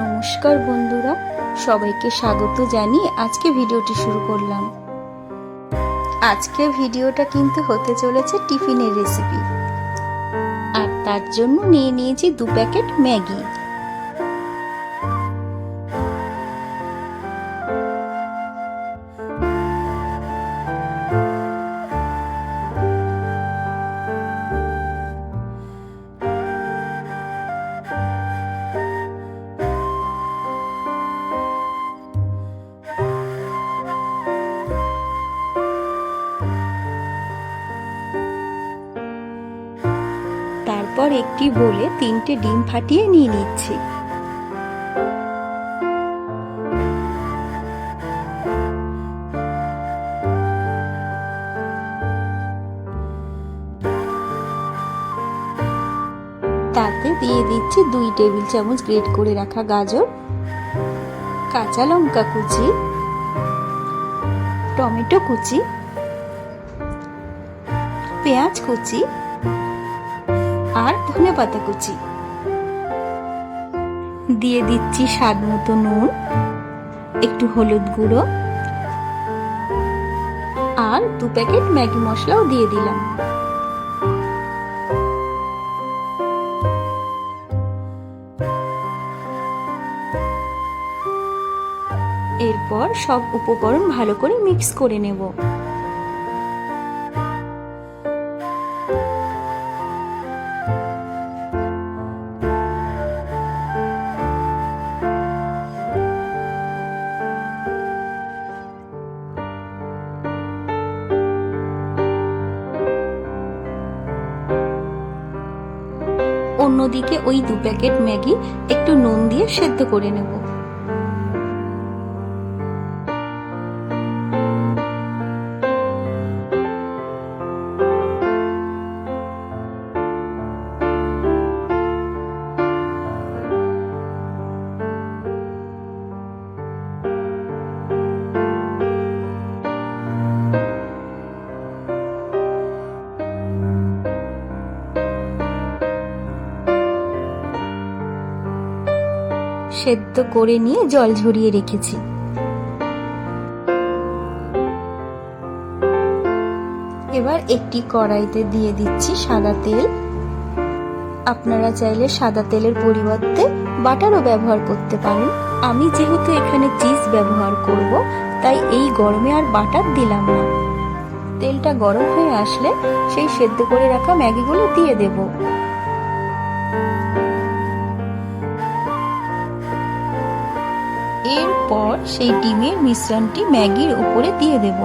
নমস্কার বন্ধুরা, সবাইকে স্বাগত জানিয়ে আজকে ভিডিওটি শুরু করলাম। আজকে ভিডিওটা কিন্তু হতে চলেছে টিফিনের রেসিপি, আর তার জন্য নিয়ে নিয়েছি 2 প্যাকেট ম্যাগি। তারপর একটি বোলে 3টে ডিম ফাটিয়ে নিয়ে নিচ্ছি। তাতে দিয়ে দিচ্ছি 2 টেবিল চামচ গ্রেট করে রাখা গাজর, কাঁচা লঙ্কা কুচি, টমেটো কুচি, পেঁয়াজ কুচি আর ধনেপাতা কুচি। দিয়ে দিচ্ছি স্বাদ মতো নুন, একটু হলুদ গুঁড়ো আর 2 প্যাকেট ম্যাগি মশলাও দিয়ে দিলাম। এরপর সব উপকরণ ভালো করে মিক্স করে নেব। অন্যদিকে ওই 2 প্যাকেট ম্যাগি একটু নুন দিয়ে সেদ্ধ করে নেব। সেদ্ধ করে নিয়ে জল ঝরিয়ে রেখেছি। এবার একটি কড়াইতে দিয়ে দিচ্ছি সাদা তেল। আপনারা চাইলে সাদা তেলের পরিবর্তে বাটারও ব্যবহার করতে পারেন। আমি যেহেতু এখানে চিজ ব্যবহার করব, তাই এই গরমে আর বাটার দিলাম না। তেলটা গরম হয়ে আসলে সেই সেদ্ধ করে রাখা ম্যাগিগুলো দিয়ে দেব। এরপর সেই ডিমের মিশ্রণটি ম্যাগির উপরে দিয়ে দেব।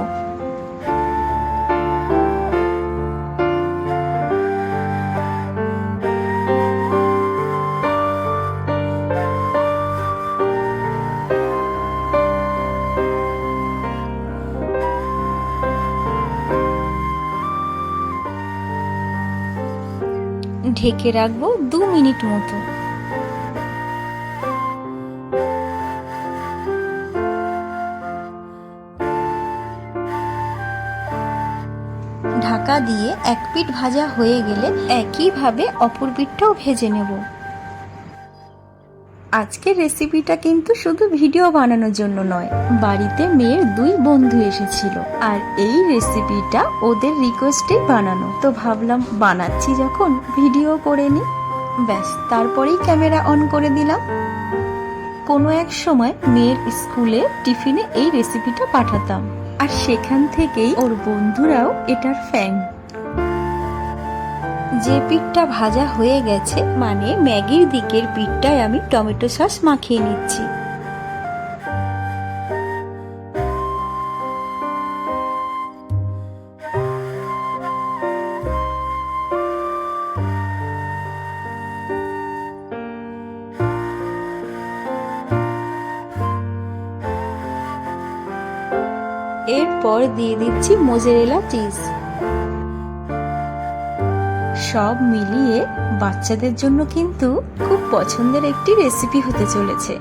ঢেকে রাখবো 2 মিনিট মতো। ঢাকা দিয়ে এক পিঠ ভাজা হয়ে গেলে একইভাবে অপর পিঠটাও ভেজে নেব। আজকের রেসিপিটা কিন্তু শুধু ভিডিও বানানোর জন্য নয়, বাড়িতে মেয়ের 2 বন্ধু এসেছিল, আর এই রেসিপিটা ওদের রিকোয়েস্টেই বানানো। তো ভাবলাম বানাচ্ছি যখন ভিডিও করে নি। ব্যাস, তারপরেই ক্যামেরা অন করে দিলাম। কোনো এক সময় মেয়ের স্কুলে টিফিনে এই রেসিপিটা পাঠাতাম, আর সেখান থেকেই ওর বন্ধুরাও এটার ফ্যান। যে পিঠটা ভাজা হয়ে গেছে, মানে ম্যাগির দিকের পিঠটায় আমি টমেটো সস মাখিয়ে নিচ্ছি। এরপর দিয়ে দিচ্ছি মোজারেলা চিজ। সব মিলিয়ে বাচ্চাদের জন্য কিন্তু খুব পছন্দের একটি রেসিপি হতে চলেছে।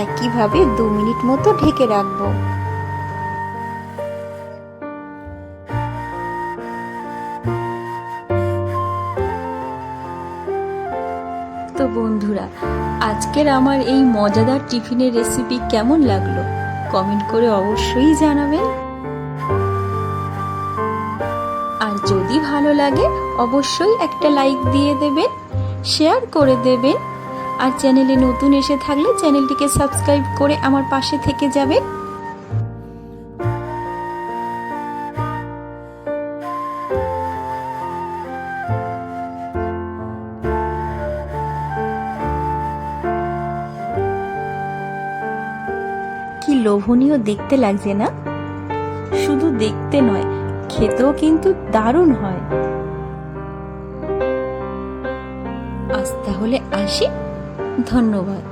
একইভাবে 2 মিনিট মতো ঢেকে রাখবো। তো বন্ধুরা, আজকের আমার এই মজাদার টিফিনের রেসিপি কেমন লাগলো কমেন্ট করে অবশ্যই জানাবেন। আর যদি ভালো লাগে অবশ্যই একটা লাইক দিয়ে দেবেন, শেয়ার করে দেবেন, আর চ্যানেলে নতুন এসে থাকলে চ্যানেলটিকে সাবস্ক্রাইব করে আমার পাশে থেকে যাবেন। কি লোভনীয় দেখতে লাগছে না? শুধু দেখতে নয়, খেতেও কিন্তু দারুণ হয়। আজ তাহলে আসি, ধন্যবাদ।